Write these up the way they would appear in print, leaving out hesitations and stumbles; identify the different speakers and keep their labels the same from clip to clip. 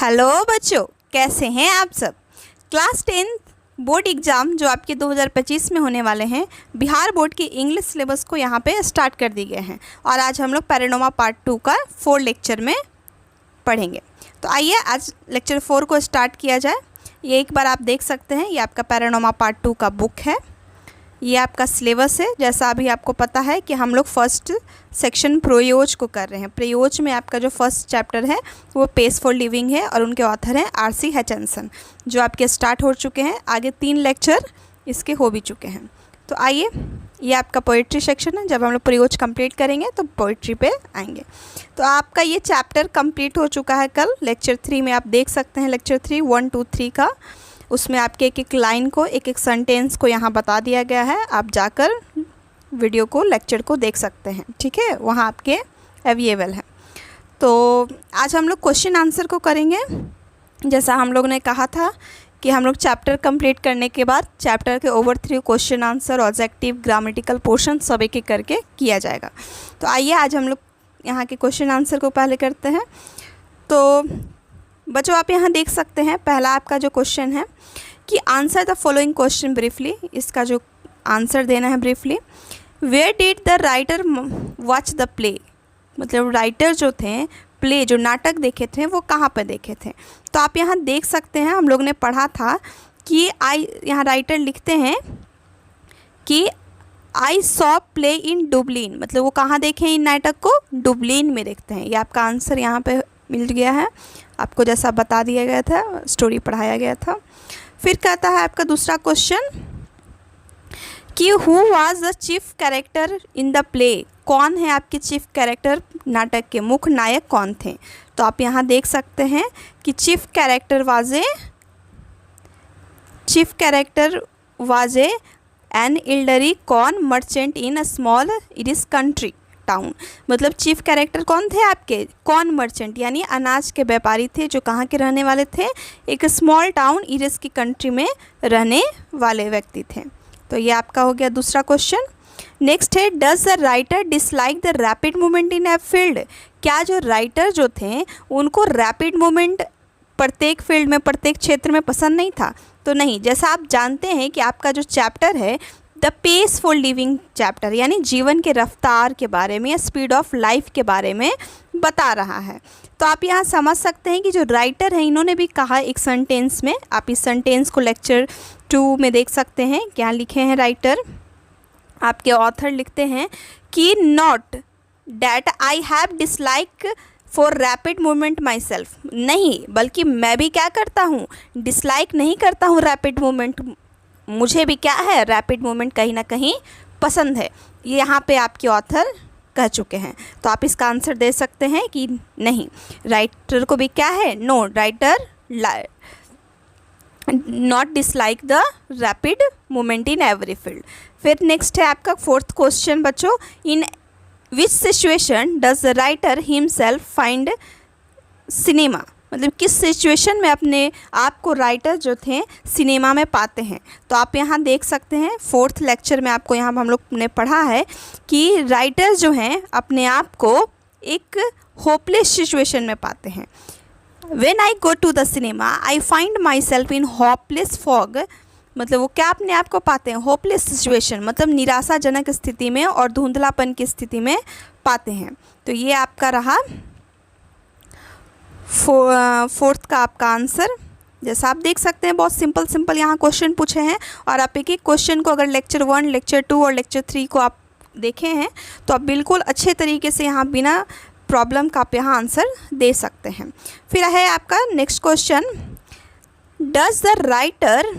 Speaker 1: Hello बच्चों, कैसे हैं आप सब। क्लास 10 बोर्ड एग्ज़ाम जो आपके 2025 में होने वाले हैं, बिहार बोर्ड के इंग्लिश सिलेबस को यहाँ पे स्टार्ट कर दिए गए हैं और आज हम लोग पैरानोमा पार्ट 2 का 4 लेक्चर में पढ़ेंगे। तो आइए आज लेक्चर 4 को स्टार्ट किया जाए। ये एक बार आप देख सकते हैं, ये आपका पैरानोमा पार्ट 2 का बुक है, ये आपका सिलेबस है। जैसा अभी आपको पता है कि हम लोग फर्स्ट सेक्शन प्रयोज को कर रहे हैं। प्रयोज में आपका जो फर्स्ट चैप्टर है वो पेस फॉर लिविंग है और उनके ऑथर हैं आर.सी. हचिंसन, जो आपके स्टार्ट हो चुके हैं। आगे 3 लेक्चर इसके हो भी चुके हैं। तो आइए, ये आपका पोइट्री सेक्शन है। जब हम लोग प्रयोज कंप्लीट करेंगे तो पोइट्री पे आएंगे। तो आपका ये चैप्टर कंप्लीट हो चुका है कल। लेक्चर 3 में आप देख सकते हैं, लेक्चर 3 1 2 3 का, उसमें आपके एक एक लाइन को, एक एक सेंटेंस को यहाँ बता दिया गया है। आप जाकर वीडियो को, लेक्चर को देख सकते हैं, ठीक है, वहाँ आपके अवेलेबल है। तो आज हम लोग क्वेश्चन आंसर को करेंगे। जैसा हम लोग ने कहा था कि हम लोग चैप्टर कंप्लीट करने के बाद चैप्टर के over 3 question answer, objective, grammatical portion सब एक एक करके किया जाएगा। तो आइए आज हम लोग यहाँ के क्वेश्चन आंसर को पहले करते हैं। तो बच्चों आप यहाँ देख सकते हैं, पहला आपका जो क्वेश्चन है कि answer the following question briefly. इसका जो आंसर देना है briefly. Where did the writer watch the play, मतलब राइटर जो थे, प्ले जो नाटक देखे थे वो कहाँ पर देखे थे। तो आप यहाँ देख सकते हैं, हम लोग ने पढ़ा था कि यहाँ राइटर लिखते हैं कि I saw play in Dublin, मतलब वो कहाँ देखे हैं इन नाटक को, डुबलिन में देखते हैं। ये आपका आंसर यहाँ पे मिल गया है, आपको जैसा बता दिया गया था, स्टोरी पढ़ाया गया था। फिर कहता है आपका दूसरा क्वेश्चन कि who was the chief character in the play, कौन है आपके चीफ कैरेक्टर, नाटक के मुख्य नायक कौन थे। तो आप यहाँ देख सकते हैं कि chief character was an elderly corn merchant in a small Irish country town. मतलब चीफ कैरेक्टर कौन थे आपके, कॉर्न मर्चेंट यानी अनाज के व्यापारी थे, जो कहाँ के रहने वाले थे, एक स्मॉल टाउन इरिश की कंट्री में रहने वाले व्यक्ति थे। तो ये आपका हो गया दूसरा क्वेश्चन। नेक्स्ट है, does the writer dislike the rapid movement in a field, क्या जो राइटर जो थे उनको रैपिड मूवमेंट प्रत्येक फील्ड में, प्रत्येक क्षेत्र में पसंद नहीं था। तो नहीं, जैसा आप जानते हैं कि आपका जो चैप्टर है the pace for living chapter, यानी जीवन के रफ्तार के बारे में या स्पीड ऑफ लाइफ के बारे में बता रहा है। तो आप यहाँ समझ सकते हैं कि जो राइटर हैं इन्होंने भी कहा एक सेंटेंस में, आप इस सेंटेंस को लेक्चर 2 में देख सकते हैं, क्या लिखे हैं राइटर, आपके ऑथर लिखते हैं कि not that I have dislike for rapid movement my self, नहीं बल्कि मैं भी क्या करता हूँ, डिसलाइक नहीं करता हूँ रैपिड मूवमेंट, मुझे भी क्या है, रैपिड मूवमेंट कहीं ना कहीं पसंद है। ये यहाँ पे आपके ऑथर कह चुके हैं। तो आप इसका आंसर दे सकते हैं कि नहीं, राइटर को भी क्या है, no writer not dislike the rapid movement in every field. फिर नेक्स्ट है आपका 4th क्वेश्चन बच्चों, in which situation does the writer himself find cinema, मतलब किस सिचुएशन में अपने आप को राइटर जो थे सिनेमा में पाते हैं। तो आप यहाँ देख सकते हैं 4th लेक्चर में आपको यहाँ हम लोग ने पढ़ा है कि राइटर जो हैं अपने आप को एक होपलेस सिचुएशन में पाते हैं। When I go to the cinema I find myself in hopeless fog, मतलब वो क्या अपने आप को पाते हैं, होपलेस सिचुएशन, मतलब निराशाजनक स्थिति में और धुंधलापन की स्थिति में पाते हैं। तो ये आपका रहा 4th का आपका आंसर। जैसा आप देख सकते हैं बहुत सिंपल यहाँ क्वेश्चन पूछे हैं और आप एक एक क्वेश्चन को अगर लेक्चर 1, लेक्चर 2 और लेक्चर 3 को आप देखे हैं तो आप बिल्कुल अच्छे तरीके से यहाँ बिना प्रॉब्लम का आप यहाँ आंसर दे सकते हैं। फिर है आपका next question, does the writer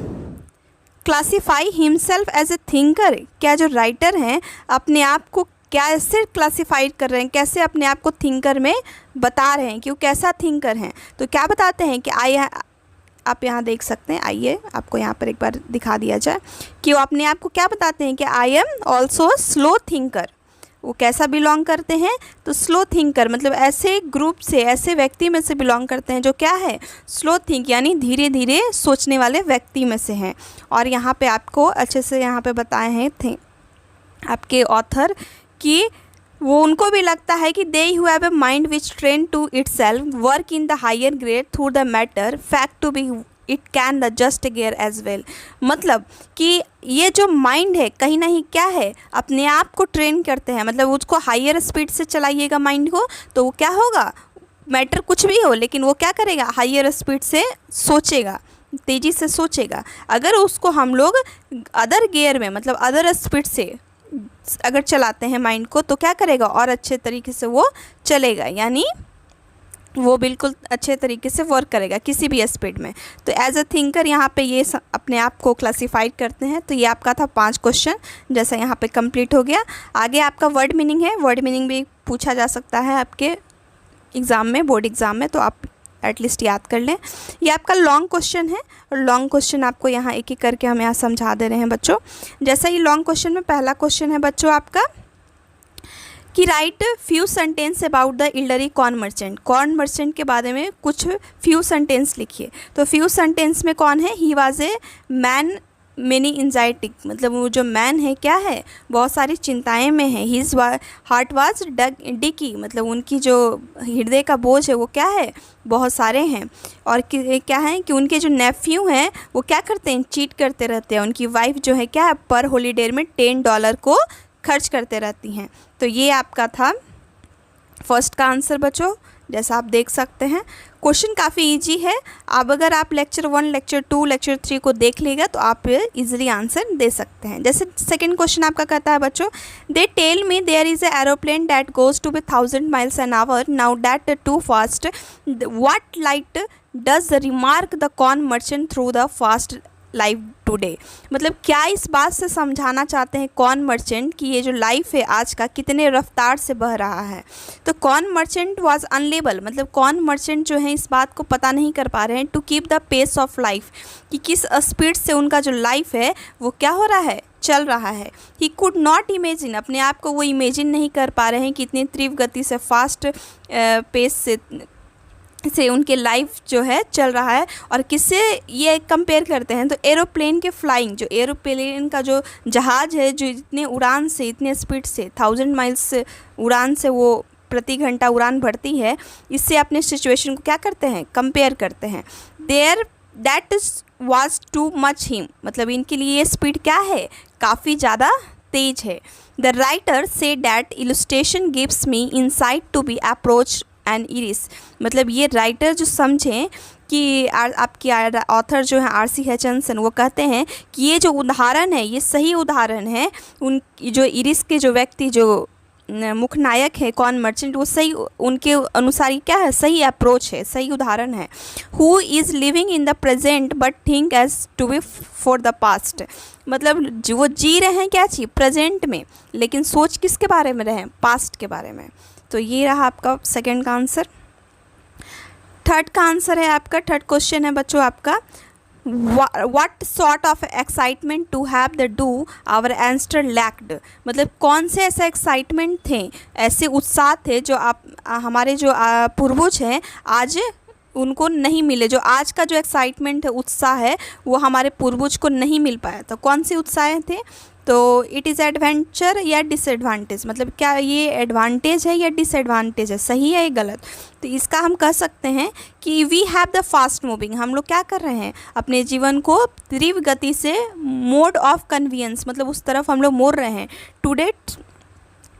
Speaker 1: classify himself as a thinker, क्या जो राइटर हैं अपने आप को कैसे क्लासीफाइड कर रहे हैं, कैसे अपने आप को थिंकर में बता रहे हैं कि वो कैसा थिंकर हैं। तो क्या बताते हैं कि आप यहाँ देख सकते हैं, आइए आपको यहाँ पर एक बार दिखा दिया जाए कि वो अपने आप को क्या बताते हैं कि I am also slow thinker. वो कैसा बिलोंग करते हैं, तो स्लो थिंकर, मतलब ऐसे ग्रुप से, ऐसे व्यक्ति में से बिलोंग करते हैं जो क्या है, स्लो थिंक यानी धीरे धीरे सोचने वाले व्यक्ति में से हैं। और यहाँ पे आपको अच्छे से यहाँ पे बताए हैं थे आपके ऑथर कि वो उनको भी लगता है कि they who have a mind which train to itself work in the higher grade through the matter fact to be it can the just gear as well. मतलब कि ये जो माइंड है कहीं ना कहीं क्या है, अपने आप को ट्रेन करते हैं, मतलब उसको हायर स्पीड से चलाइएगा माइंड को तो वो क्या होगा, मैटर कुछ भी हो लेकिन वो क्या करेगा, हायर स्पीड से सोचेगा, तेज़ी से सोचेगा। अगर उसको हम लोग अदर गियर में मतलब अदर स्पीड से अगर चलाते हैं माइंड को तो क्या करेगा, और अच्छे तरीके से वो चलेगा, यानी वो बिल्कुल अच्छे तरीके से वर्क करेगा किसी भी स्पीड में। तो एज अ थिंकर यहाँ पे ये अपने आप को क्लासीफाइड करते हैं। तो ये आपका था 5 क्वेश्चन, जैसा यहाँ पे कंप्लीट हो गया। आगे आपका वर्ड मीनिंग है, वर्ड मीनिंग भी पूछा जा सकता है आपके एग्ज़ाम में, बोर्ड एग्ज़ाम में, तो आप एटलीस्ट याद कर लें। ये आपका लॉन्ग क्वेश्चन है और लॉन्ग क्वेश्चन आपको यहाँ एक एक करके हम यहाँ समझा दे रहे हैं बच्चों। जैसा ये लॉन्ग क्वेश्चन में पहला क्वेश्चन है बच्चों आपका कि write few sentence about the elderly corn merchant. Corn merchant के बारे में कुछ फ्यू सेंटेंस लिखिए। तो फ्यू सेंटेंस में कौन है, he was a man many anxietic, मतलब वो जो मैन है क्या है, बहुत सारी चिंताएं में है। हिज हार्ट वाज डिकी, मतलब उनकी जो हृदय का बोझ है वो क्या है, बहुत सारे हैं। और क्या है कि उनके जो नेफ्यू हैं वो क्या करते हैं, चीट करते रहते हैं। उनकी वाइफ जो है क्या है, पर हॉलीडे में $10 को खर्च करते रहती हैं। तो ये आपका था फर्स्ट का आंसर बच्चों, जैसा आप देख सकते हैं। क्वेश्चन काफ़ी इजी है। अब अगर आप लेक्चर 1, लेक्चर 2, लेक्चर 3 को देख लेगा तो आप इजीली आंसर दे सकते हैं। जैसे सेकंड क्वेश्चन आपका कहता है बच्चों, they tell me there is a aeroplane that goes to be 1000 miles an hour, now that too fast, what light does the remark the corn merchant through the fast life today. मतलब क्या इस बात से समझाना चाहते हैं corn merchant कि ये जो लाइफ है आज का कितने रफ्तार से बह रहा है। तो कॉर्न मर्चेंट वाज अनलेबल, मतलब कॉर्न मर्चेंट जो है इस बात को पता नहीं कर पा रहे हैं to keep the pace of life, कि किस स्पीड से उनका जो लाइफ है वो क्या हो रहा है, चल रहा है। ही कुड नॉट इमेजिन, अपने आप को वो इमेजिन नहीं कर पा रहे हैं कि इतनी तीव्र गति से फास्ट पेस से उनके लाइफ जो है चल रहा है। और किससे ये कंपेयर करते हैं, तो एरोप्लेन के फ्लाइंग, जो एरोप्लेन का जो जहाज़ है जो इतने उड़ान से, इतने स्पीड से 1000 miles उड़ान से वो प्रति घंटा उड़ान भरती है, इससे अपने सिचुएशन को क्या करते हैं, कंपेयर करते हैं। There that is was too much him, मतलब इनके लिए ये स्पीड क्या है, काफ़ी ज़्यादा तेज है। The writer say that illustration gives me insight to be approach and iris, मतलब ये राइटर जो समझें कि आपकी ऑथर जो है R.C. हचनसन, वो कहते हैं कि ये जो उदाहरण है ये सही उदाहरण है, उन जो इरिस के जो व्यक्ति जो मुख्य नायक है कॉर्न मर्चेंट, वो सही उनके अनुसार क्या है, सही अप्रोच है, सही उदाहरण है। Who is living in the present but think as to be for the past, मतलब जो वो जी रहे हैं क्या चीज़ प्रेजेंट में, लेकिन सोच किसके बारे में रहे हैं, पास्ट के बारे में। तो ये रहा आपका सेकंड का आंसर। थर्ड का आंसर है आपका, थर्ड क्वेश्चन है बच्चों आपका, what sort of excitement to have the do our ancestor lacked, मतलब कौन से ऐसे एक्साइटमेंट थे, ऐसे उत्साह थे जो आप हमारे जो पूर्वज हैं आज उनको नहीं मिले। जो आज का जो एक्साइटमेंट है, उत्साह है, वो हमारे पूर्वज को नहीं मिल पाया। तो कौन से उत्साह थे, तो इट इज़ एडवेंचर या डिसएडवांटेज, मतलब क्या ये एडवांटेज है या डिसएडवांटेज है, सही है या गलत। तो इसका हम कह सकते हैं कि we have the fast moving, हम लोग क्या कर रहे हैं, अपने जीवन को तीव्र गति से मोड ऑफ कन्वीनियंस, मतलब उस तरफ हम लोग मोड़ रहे हैं। टुडे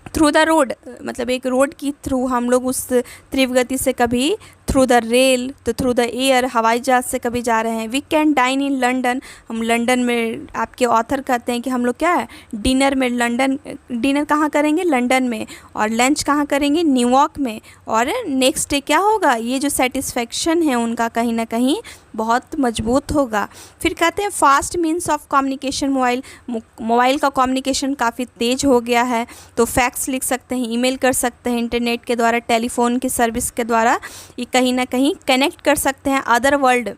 Speaker 1: थ्रू द रोड, मतलब एक रोड की थ्रू हम लोग उस तीव्र गति से, कभी थ्रू द रेल, तो थ्रू द एयर, हवाई जहाज़ से कभी जा रहे हैं। We can dine in London, हम लंदन में, आपके ऑथर कहते हैं कि हम लोग क्या है, डिनर में लंदन, डिनर कहाँ करेंगे, लंदन में, और लंच कहाँ करेंगे, न्यूयॉर्क में, और नेक्स्ट डे क्या होगा, ये जो सेटिस्फेक्शन है उनका कहीं ना कहीं बहुत मजबूत होगा। फिर कहते हैं fast means of communication, mobile का कम्युनिकेशन काफ़ी तेज़ हो गया है, तो फैक्स लिख सकते हैं, ईमेल कर सकते हैं, इंटरनेट के द्वारा, टेलीफोन की सर्विस के द्वारा ये कहीं ना कहीं कनेक्ट कर सकते हैं अदर वर्ल्ड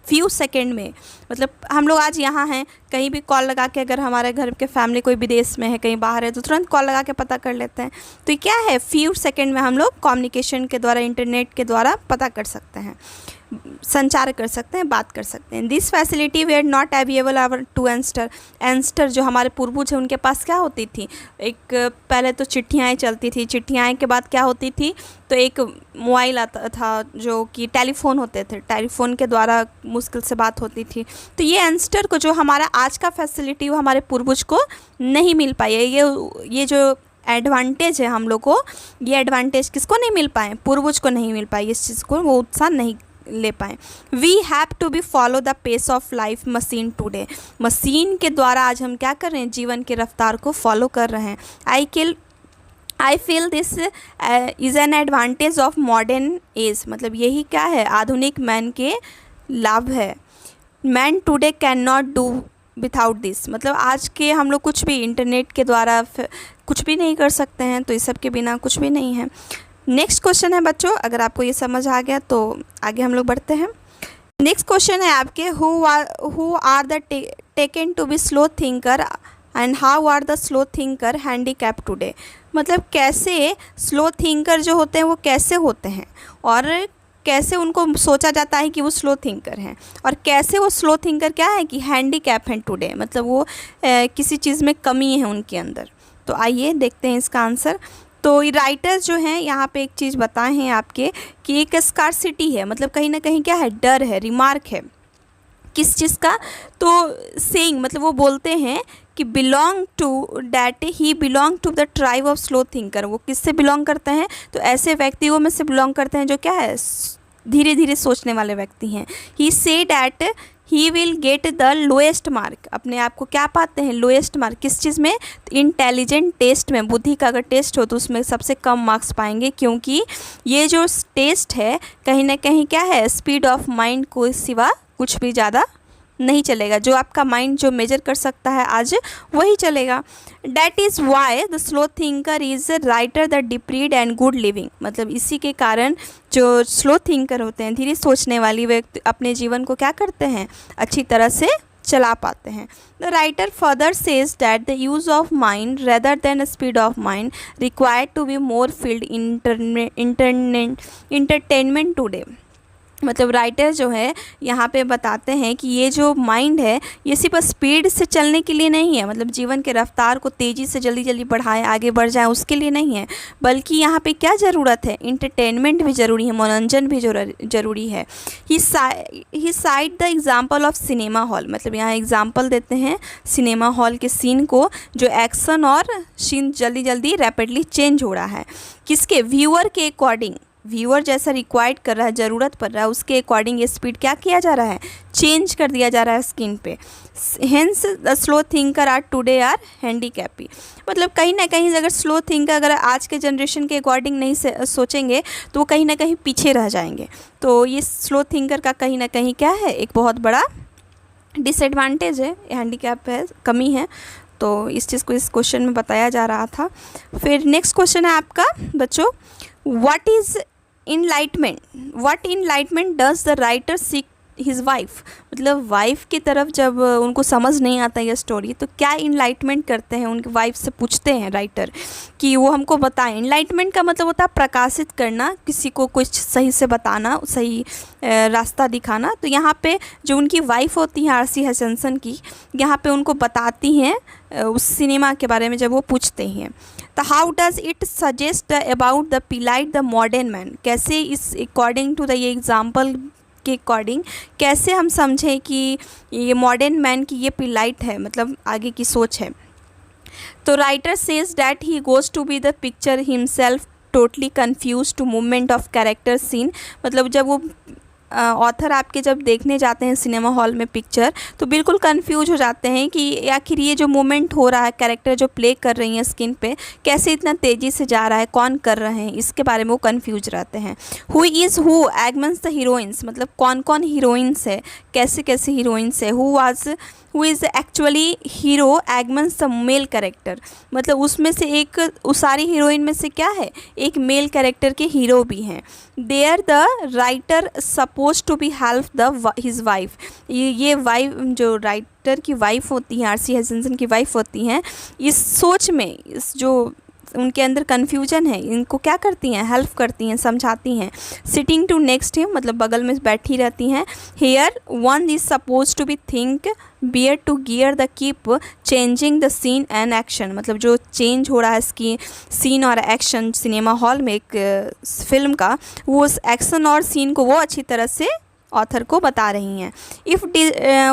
Speaker 1: फ्यू सेकेंड में। मतलब हम लोग आज यहाँ हैं, कहीं भी कॉल लगा के अगर हमारे घर के फैमिली कोई विदेश में है, कहीं बाहर है, तो तुरंत कॉल लगा के पता कर लेते हैं। तो ये क्या है, फ्यू सेकेंड में हम लोग कम्युनिकेशन के द्वारा, इंटरनेट के द्वारा पता कर सकते हैं, संचार कर सकते हैं, बात कर सकते हैं। This facility were not available our to ancestor. Ancestor जो हमारे पूर्वज हैं उनके पास क्या होती थी, एक पहले तो चिट्ठियाँ चलती थी, चिट्ठियाँ के बाद क्या होती थी, तो एक मोबाइल आता था जो कि टेलीफोन होते थे, टेलीफोन के द्वारा मुश्किल से बात होती थी। तो ये एंस्टर को जो हमारा आज का फैसिलिटी वो हमारे पूर्वज को नहीं मिल पाई है। ये जो एडवांटेज है हम लोग को, ये एडवांटेज किसको नहीं मिल पाए, पूर्वज को नहीं मिल पाई, इस चीज़ को वो उत्साह नहीं ले पाए। We have to be follow the pace of life machine today. Machine के द्वारा आज हम क्या कर रहे हैं, जीवन की रफ्तार को फॉलो कर रहे हैं। I feel this is an advantage of modern age. मतलब यही क्या है, आधुनिक मैन के लाभ है। Man today can not do without this. मतलब आज के हम लोग कुछ भी इंटरनेट के द्वारा कुछ भी नहीं कर सकते हैं, तो इस सब के बिना कुछ भी नहीं है। नेक्स्ट क्वेश्चन है बच्चों, अगर आपको ये समझ आ गया तो आगे हम लोग बढ़ते हैं। नेक्स्ट क्वेश्चन है आपके, who are the taken to be slow thinker and how are the slow thinker handicap today. मतलब कैसे स्लो थिंकर जो होते हैं वो कैसे होते हैं, और कैसे उनको सोचा जाता है कि वो स्लो थिंकर हैं, और कैसे वो स्लो थिंकर क्या है कि हैंडीकैप हैं टुडे। मतलब वो किसी चीज़ में कमी है उनके अंदर। तो आइए देखते हैं इसका आंसर। तो राइटर्स जो हैं यहाँ पे एक चीज़ बताए हैं आपके कि एक स्कार्सिटी है, मतलब कहीं ना कहीं क्या है, डर है, रिमार्क है किस चीज़ का, तो सेइंग मतलब वो बोलते हैं कि belong to that he belong to the tribe of slow thinker. वो किससे बिलोंग करते हैं, तो ऐसे व्यक्तियों में से बिलोंग करते हैं जो क्या है, धीरे धीरे सोचने वाले व्यक्ति हैं। He say that he will get the lowest mark. अपने आप को क्या पाते हैं, लोएस्ट मार्क किस चीज़ में, इंटेलिजेंट टेस्ट में। बुद्धि का अगर टेस्ट हो तो उसमें सबसे कम मार्क्स पाएंगे, क्योंकि ये जो टेस्ट है कहीं ना कहीं क्या है, स्पीड ऑफ माइंड को सिवा कुछ भी ज़्यादा नहीं चलेगा। जो आपका माइंड जो मेजर कर सकता है आज वही चलेगा। That is why the slow thinker is writer the deprived and good living. मतलब इसी के कारण जो स्लो थिंकर होते हैं, धीरे सोचने वाली व्यक्ति, अपने जीवन को क्या करते हैं, अच्छी तरह से चला पाते हैं। The writer further says that the use of mind rather than speed of mind required to be more field entertainment today. मतलब राइटर जो है यहाँ पे बताते हैं कि ये जो माइंड है ये सिर्फ स्पीड से चलने के लिए नहीं है, मतलब जीवन के रफ्तार को तेज़ी से जल्दी जल्दी बढ़ाएं, आगे बढ़ जाए, उसके लिए नहीं है, बल्कि यहाँ पे क्या ज़रूरत है, इंटरटेनमेंट भी ज़रूरी है, मनोरंजन भी ज़रूरी है। He cited the example of cinema hall. मतलब यहाँ एग्जाम्पल देते हैं सिनेमा हॉल के सीन को, जो एक्शन और सीन जल्दी जल्दी रैपिडली चेंज हो रहा है, किसके, व्यूअर के अकॉर्डिंग। व्यूअर जैसा रिक्वायर्ड कर रहा है, ज़रूरत पड़ रहा है, उसके अकॉर्डिंग ये स्पीड क्या किया जा रहा है, चेंज कर दिया जा रहा है स्क्रीन पे। Hence the slow thinker are today are handicapped. मतलब कहीं ना कहीं अगर स्लो थिंकर अगर आज के जनरेशन के अकॉर्डिंग नहीं सोचेंगे तो वो कहीं ना कहीं पीछे रह जाएंगे। तो ये स्लो थिंकर का कहीं ना कहीं क्या है, एक बहुत बड़ा डिसएडवांटेज है, हैंडीकैप है, कमी है। तो इस चीज़ को इस क्वेश्चन में बताया जा रहा था। फिर नेक्स्ट क्वेश्चन है आपका बच्चों, What is enlightenment? What enlightenment does the writer seek his wife? मतलब वाइफ की तरफ जब उनको समझ नहीं आता ये स्टोरी, तो क्या इनलाइटमेंट करते हैं, उनकी वाइफ से पूछते हैं राइटर कि वो हमको बताएं। इनलाइटमेंट का मतलब होता है प्रकाशित करना, किसी को कुछ सही से बताना, सही रास्ता दिखाना। तो यहाँ पे जो उनकी वाइफ होती हैं आरसी हचनसन की, यहाँ पे उनको बताती हैं उस सिनेमा के बारे में जब वो पूछते हैं। तो how does it suggest about the plight the modern man. कैसे इस अकॉर्डिंग टू द ये एग्जाम्पल के अकॉर्डिंग कैसे हम समझें कि ये मॉडर्न मैन की ये पिलाइट है, मतलब आगे की सोच है। तो writer says that he goes to be the picture himself totally confuse to movement of character scene. मतलब जब वो ऑथर आपके जब देखने जाते हैं सिनेमा हॉल में पिक्चर, तो बिल्कुल कंफ्यूज हो जाते हैं कि आखिर ये जो मूवमेंट हो रहा है, कैरेक्टर जो प्ले कर रही हैं स्क्रीन पे, कैसे इतना तेज़ी से जा रहा है, कौन कर रहे हैं, इसके बारे में वो कंफ्यूज रहते हैं। Who is who augments the heroines. मतलब कौन कौन हीरोइंस है, कैसे कैसे हीरोइंस है। Who is actually hero augments the male character. मतलब उसमें से एक, उस सारी हीरोइन में से क्या है, एक मेल कैरेक्टर के हीरो भी हैं। There the writer suppose to be help the his wife. ये वाइफ जो राइटर की वाइफ होती हैं, आर.सी. हचिंसन की वाइफ होती हैं, इस सोच में, इस जो उनके अंदर कन्फ्यूजन है, इनको क्या करती हैं, हेल्प करती हैं, समझाती हैं। सिटिंग टू नेक्स्ट हिम, मतलब बगल में बैठी रहती हैं। Here one is suppose to be think bear to gear the keep changing the scene and action, मतलब जो चेंज हो रहा है इसकी सीन और एक्शन सिनेमा हॉल में एक फिल्म का, वो उस एक्शन और सीन को वो अच्छी तरह से ऑथर को बता रही हैं। If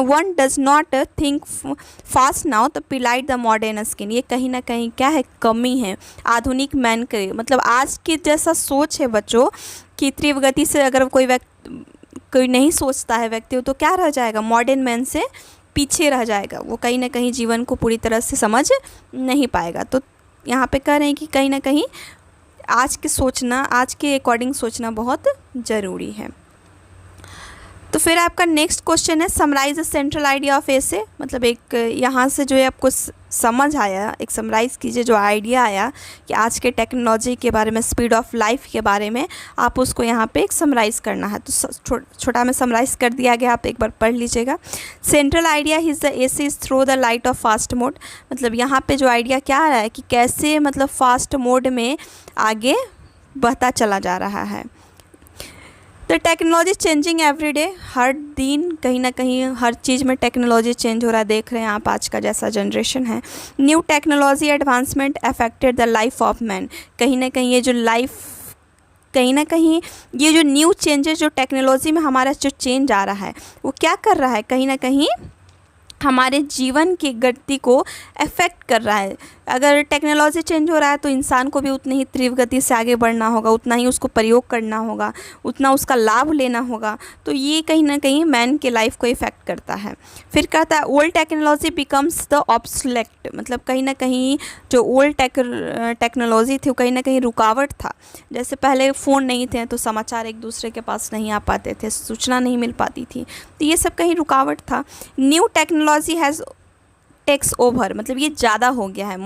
Speaker 1: one does not think fast now तो पिलाइट द मॉडर्न स्किन, ये कहीं ना कहीं क्या है, कमी है आधुनिक मैन के, मतलब आज के जैसा सोच है बच्चों कि तीव्र गति से अगर कोई नहीं सोचता है व्यक्ति, तो क्या रह जाएगा, मॉडर्न मैन से पीछे रह जाएगा, वो कहीं ना कहीं जीवन को पूरी तरह से समझ नहीं पाएगा। तो यहाँ पे कह रहे हैं कि कहीं ना कहीं आज के अकॉर्डिंग सोचना बहुत ज़रूरी है। तो फिर आपका नेक्स्ट क्वेश्चन है summarise the central idea of essay, मतलब एक यहाँ से जो है आपको समझ आया, एक समराइज़ कीजिए जो आइडिया आया कि आज के टेक्नोलॉजी के बारे में, स्पीड ऑफ लाइफ के बारे में, आप उसको यहाँ पे एक समराइज़ करना है। तो छोटा में समराइज़ कर दिया गया, आप एक बार पढ़ लीजिएगा। Central idea is the essay is through the light of fast mode, मतलब यहाँ पे जो आइडिया क्या आ रहा है कि कैसे मतलब फास्ट मोड में आगे बढ़ता चला जा रहा है। The technology changing every day, हर दिन कहीं ना कहीं हर चीज़ में टेक्नोलॉजी चेंज हो रहा है, देख रहे हैं आप आज का जैसा जनरेशन है। New technology advancement affected the life of man, कहीं ना कहीं ये जो न्यू चेंजेस जो टेक्नोलॉजी में हमारा जो चेंज आ रहा है, वो क्या कर रहा है, कहीं ना कहीं हमारे जीवन की गति को अफेक्ट कर रहा है। अगर टेक्नोलॉजी चेंज हो रहा है तो इंसान को भी उतनी ही तीव्र गति से आगे बढ़ना होगा, उतना ही उसको प्रयोग करना होगा, उतना उसका लाभ लेना होगा। तो ये कहीं ना कहीं मैन के लाइफ को इफ़ेक्ट करता है। फिर कहता है old technology becomes the obsolete, मतलब कहीं ना कहीं जो ओल्ड टेक्नोलॉजी थी वो कहीं ना कहीं रुकावट था। जैसे पहले फ़ोन नहीं थे तो समाचार एक दूसरे के पास नहीं आ पाते थे, सूचना नहीं मिल पाती थी, तो ये सब कहीं रुकावट था। New technology has takes over, मतलब ये ज़्यादा हो गया है,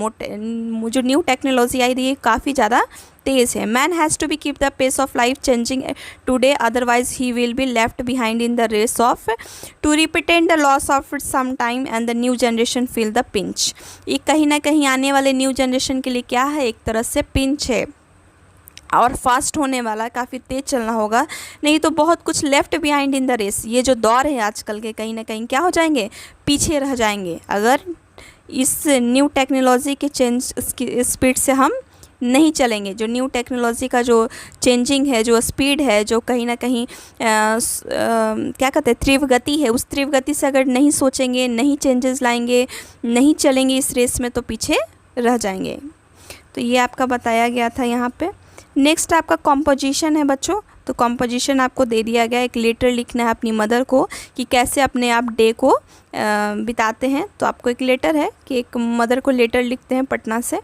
Speaker 1: जो न्यू टेक्नोलॉजी आई थी ये काफ़ी ज़्यादा तेज़ है। Man has to be keep the pace of life changing today, otherwise he will be left behind in the race of to represent the loss of some time and the new generation feel the pinch. ये कहीं ना कहीं आने वाले new generation के लिए क्या है, एक तरह से पिंच है और फास्ट होने वाला, काफ़ी तेज़ चलना होगा, नहीं तो बहुत कुछ left behind in the race. ये जो दौर है आजकल के, कहीं ना कहीं क्या हो जाएंगे, पीछे रह जाएंगे अगर इस न्यू टेक्नोलॉजी के चेंज की स्पीड से हम नहीं चलेंगे। जो न्यू टेक्नोलॉजी का जो चेंजिंग है, जो स्पीड है, जो कहीं ना कहीं क्या कहते हैं, तीव्र गति है, उस तीव्र गति से अगर नहीं सोचेंगे, नहीं चेंजेस लाएंगे, नहीं चलेंगे इस रेस में, तो पीछे रह जाएंगे। तो ये आपका बताया गया था यहाँ पे। नेक्स्ट आपका कॉम्पोजिशन है बच्चों। तो कॉम्पोजिशन आपको दे दिया गया, एक लेटर लिखना है अपनी मदर को कि कैसे अपने आप डे को बिताते हैं। तो आपको एक लेटर है कि एक मदर को लेटर लिखते हैं पटना से,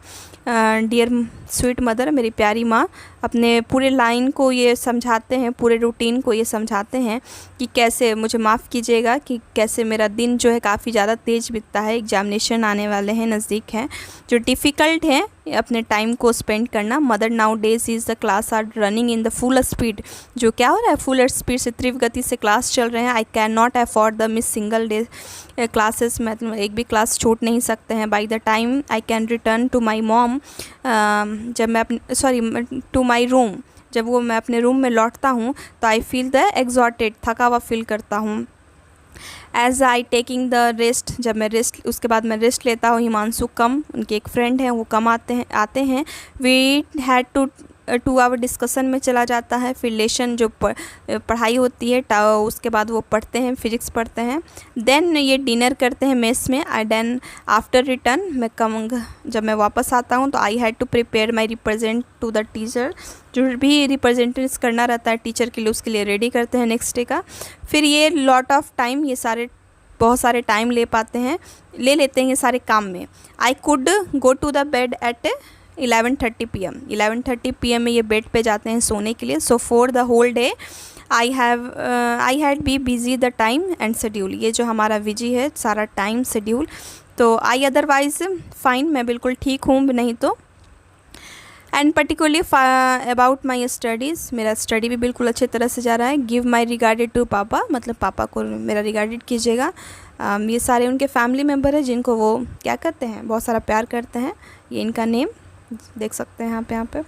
Speaker 1: डियर स्वीट मदर, मेरी प्यारी माँ, अपने पूरे लाइन को ये समझाते हैं, पूरे रूटीन को ये समझाते हैं कि कैसे मुझे माफ़ कीजिएगा कि कैसे मेरा दिन जो है काफ़ी ज़्यादा तेज़ बीतता है, एग्जामिनेशन आने वाले हैं, नज़दीक हैं, जो डिफ़िकल्ट है अपने टाइम को स्पेंड करना। Mother nowadays is the class are running in the full speed, जो क्या हो रहा है, फुल स्पीड से, तीव्र गति से क्लास चल रहे हैं। I can not afford the miss single day classes, मतलब एक भी क्लास छूट नहीं सकते हैं। By the time I can return to my mom, जब मैं टू माई रूम, जब वो मैं अपने रूम में लौटता हूँ तो आई फील द एग्जॉटेड, थका हुआ फील करता हूँ। As I taking the rest, जब मैं रेस्ट, उसके बाद मैं रेस्ट लेता हूँ। हिमांशु कम, उनके एक फ्रेंड हैं, वो कम आते हैं। We had to 2 hour discussion में चला जाता है। फिर लेसन जो पढ़ाई होती है, उसके बाद वो पढ़ते हैं, फिजिक्स पढ़ते हैं। देन ये डिनर करते हैं मेस में। आई देन आफ्टर रिटर्न, मैं जब मैं वापस आता हूँ तो I had to prepare my represent to the teacher, जो भी रिप्रेजेंटेशन करना रहता है टीचर के लिए, उसके लिए रेडी करते हैं नेक्स्ट डे का। फिर ये लॉट ऑफ टाइम, ये बहुत सारे टाइम ले लेते हैं ये सारे काम में। I could go to the bed at 11:30 PM, 11:30 PM में ये बेड पे जाते हैं सोने के लिए। So for the whole day I had be busy the time and schedule, ये जो हमारा बिजी है सारा टाइम शेड्यूल। तो आई अदरवाइज फाइन, मैं बिल्कुल ठीक हूँ, नहीं तो and particularly about my studies, मेरा स्टडी भी बिल्कुल अच्छे तरह से जा रहा है। गिव माई रिगार्डेड टू पापा, मतलब पापा को मेरा रिगार्डेड कीजिएगा। ये सारे उनके फैमिली मेम्बर हैं जिनको वो क्या करते हैं, बहुत सारा प्यार करते हैं। ये इनका नेम देख सकते हैं यहाँ पे।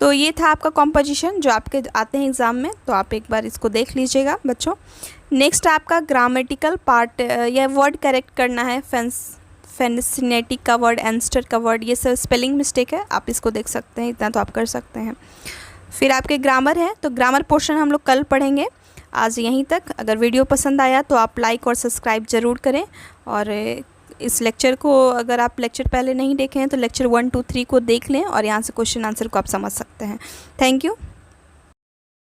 Speaker 1: तो ये था आपका कॉम्पोजिशन जो आपके आते हैं एग्ज़ाम में, तो आप एक बार इसको देख लीजिएगा बच्चों। नेक्स्ट आपका ग्रामेटिकल पार्ट, यह वर्ड करेक्ट करना है। फेनिसिनेटिक का वर्ड, एंस्टर का वर्ड, ये सब स्पेलिंग मिस्टेक है, आप इसको देख सकते हैं, इतना तो आप कर सकते हैं। फिर आपके ग्रामर है, तो ग्रामर पोर्शन हम लोग कल पढ़ेंगे। आज यहीं तक। अगर वीडियो पसंद आया तो आप लाइक और सब्सक्राइब ज़रूर करें। और इस लेक्चर को अगर आप लेक्चर पहले नहीं देखे हैं तो लेक्चर 1, 2, 3 को देख लें और यहाँ से क्वेश्चन आंसर को आप समझ सकते हैं। Thank you.